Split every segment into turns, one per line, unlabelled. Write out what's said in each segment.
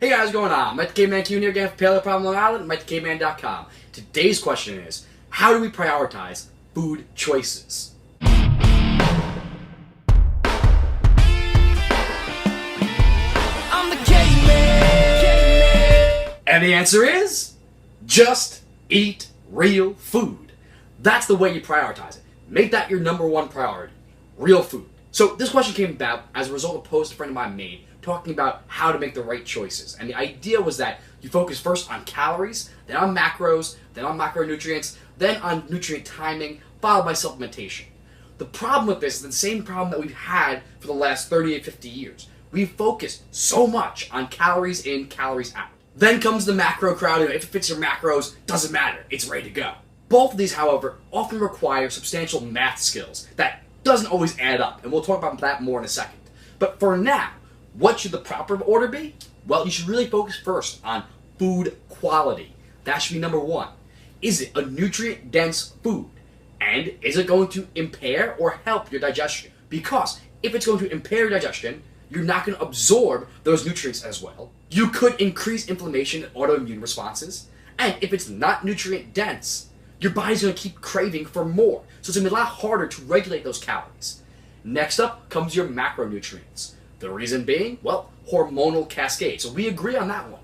Hey guys, what's going on? Mike the Caveman Q here again for Paleo Problem Long Island, MikeTheCaveman.com. Today's question is, how do we prioritize food choices?
I'm the caveman.
And the answer is, just eat real food. That's the way you prioritize it. Make that your number one priority. Real food. So this question came about as a result of a post a friend of mine made talking about how to make the right choices. And the idea was that you focus first on calories, then on macros, then on macronutrients, then on nutrient timing, followed by supplementation. The problem with this is the same problem that we've had for the last 30 to 50 years. We've focused so much on calories in, calories out. Then comes the macro crowd, and if it fits your macros, doesn't matter, it's ready to go. Both of these, however, often require substantial math skills that doesn't always add up, and we'll talk about that more in a second. But for now, what should the proper order be? Well, you should really focus first on food quality. That should be number one. Is it a nutrient-dense food? And is it going to impair or help your digestion? Because if it's going to impair your digestion, you're not going to absorb those nutrients as well. You could increase inflammation and autoimmune responses. And if it's not nutrient-dense, your body's going to keep craving for more. So it's going to be a lot harder to regulate those calories. Next up comes your macronutrients. The reason being, well, hormonal cascade. So we agree on that one.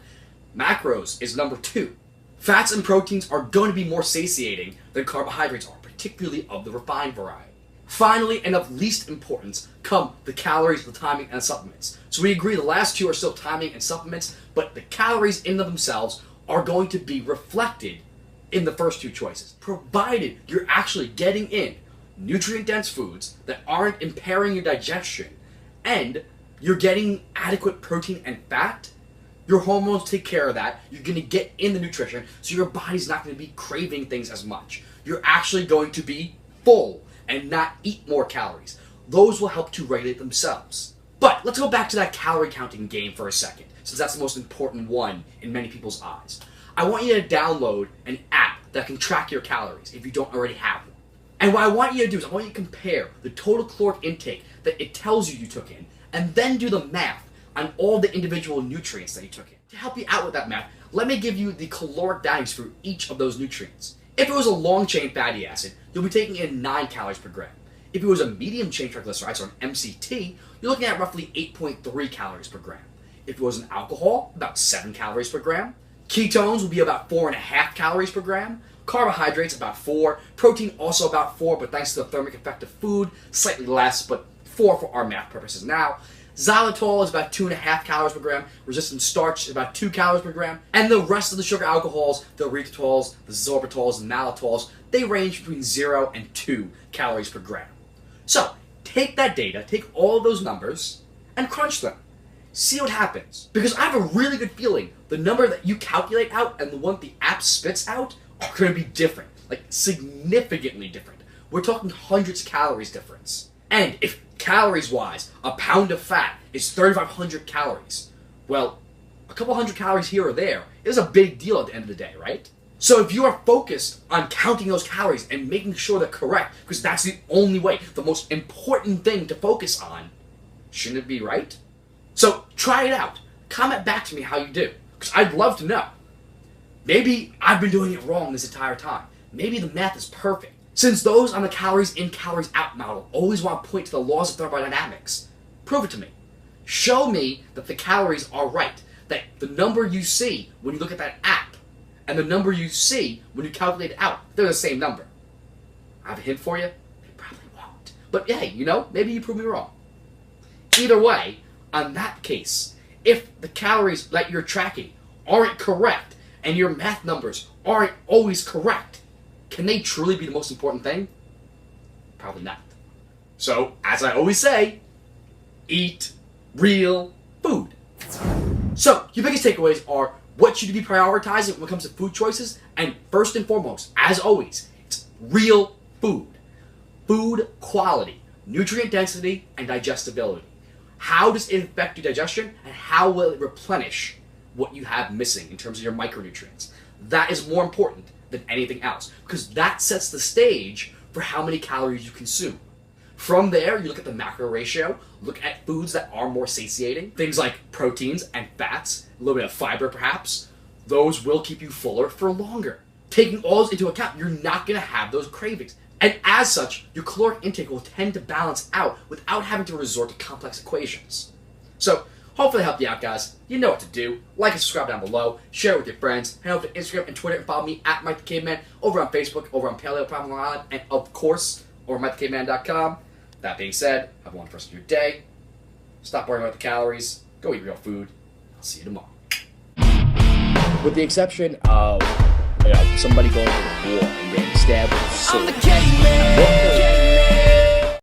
Macros is number two. Fats and proteins are going to be more satiating than carbohydrates are, particularly of the refined variety. Finally, and of least importance, come the calories, the timing, and supplements. So we agree the last two are still timing and supplements, but the calories in of themselves are going to be reflected in the first two choices, provided you're actually getting in nutrient-dense foods that aren't impairing your digestion, and you're getting adequate protein and fat. Your hormones take care of that. You're going to get in the nutrition, so your body's not going to be craving things as much. You're actually going to be full and not eat more calories. Those will help to regulate themselves. But let's go back to that calorie counting game for a second, since that's the most important one in many people's eyes. I want you to download an app that can track your calories if you don't already have one. And what I want you to do is I want you to compare the total caloric intake that it tells you took in, and then do the math on all the individual nutrients that you took in. To help you out with that math, let me give you the caloric values for each of those nutrients. If it was a long-chain fatty acid, you'll be taking in 9 calories per gram. If it was a medium-chain triglyceride, so an MCT, you're looking at roughly 8.3 calories per gram. If it was an alcohol, about 7 calories per gram. Ketones will be about 4.5 calories per gram. Carbohydrates, about 4. Protein, also about 4, but thanks to the thermic effect of food, slightly less, but 4 for our math purposes now. Xylitol is about 2.5 calories per gram. Resistant starch is about 2 calories per gram. And the rest of the sugar alcohols, the erythritol, the sorbitols, and mallitols, they range between 0 and 2 calories per gram. So, take that data, take all of those numbers, and crunch them. See what happens. Because I have a really good feeling the number that you calculate out and the one the app spits out are going to be different. Like, significantly different. We're talking hundreds of calories difference. And if calories-wise, a pound of fat is 3,500 calories, well, a couple hundred calories here or there is a big deal at the end of the day, right? So if you are focused on counting those calories and making sure they're correct, because that's the only way, the most important thing to focus on, shouldn't it be right? So try it out. Comment back to me how you do, because I'd love to know. Maybe I've been doing it wrong this entire time. Maybe the math is perfect. Since those on the calories in, calories out model always want to point to the laws of thermodynamics, prove it to me. Show me that the calories are right, that the number you see when you look at that app and the number you see when you calculate it out, they're the same number. I have a hint for you, they probably won't. But hey, maybe you prove me wrong. Either way, on that case, if the calories that you're tracking aren't correct and your math numbers aren't always correct, can they truly be the most important thing? Probably not. So, as I always say, eat real food. So, your biggest takeaways are what should you be prioritizing when it comes to food choices, and first and foremost, as always, it's real food. Food quality, nutrient density, and digestibility. How does it affect your digestion, and how will it replenish what you have missing in terms of your micronutrients? That is more important than anything else, because that sets the stage for how many calories you consume. From there, you look at the macro ratio, look at foods that are more satiating, things like proteins and fats, a little bit of fiber perhaps. Those will keep you fuller for longer. Taking all this into account, you're not going to have those cravings. And as such, your caloric intake will tend to balance out without having to resort to complex equations. So, hopefully I helped you out, guys. You know what to do. Like and subscribe down below. Share it with your friends. Head over to Instagram and Twitter and follow me at Mike the Caveman, over on Facebook, over on Paleo Problem Long Island, and of course, over at MikeTheCaveman.com. That being said, have a wonderful rest of your day. Stop worrying about the calories. Go eat real food. I'll see you tomorrow. With the exception of somebody going to the war and getting stabbed with a
I'm
sword.
the caveman.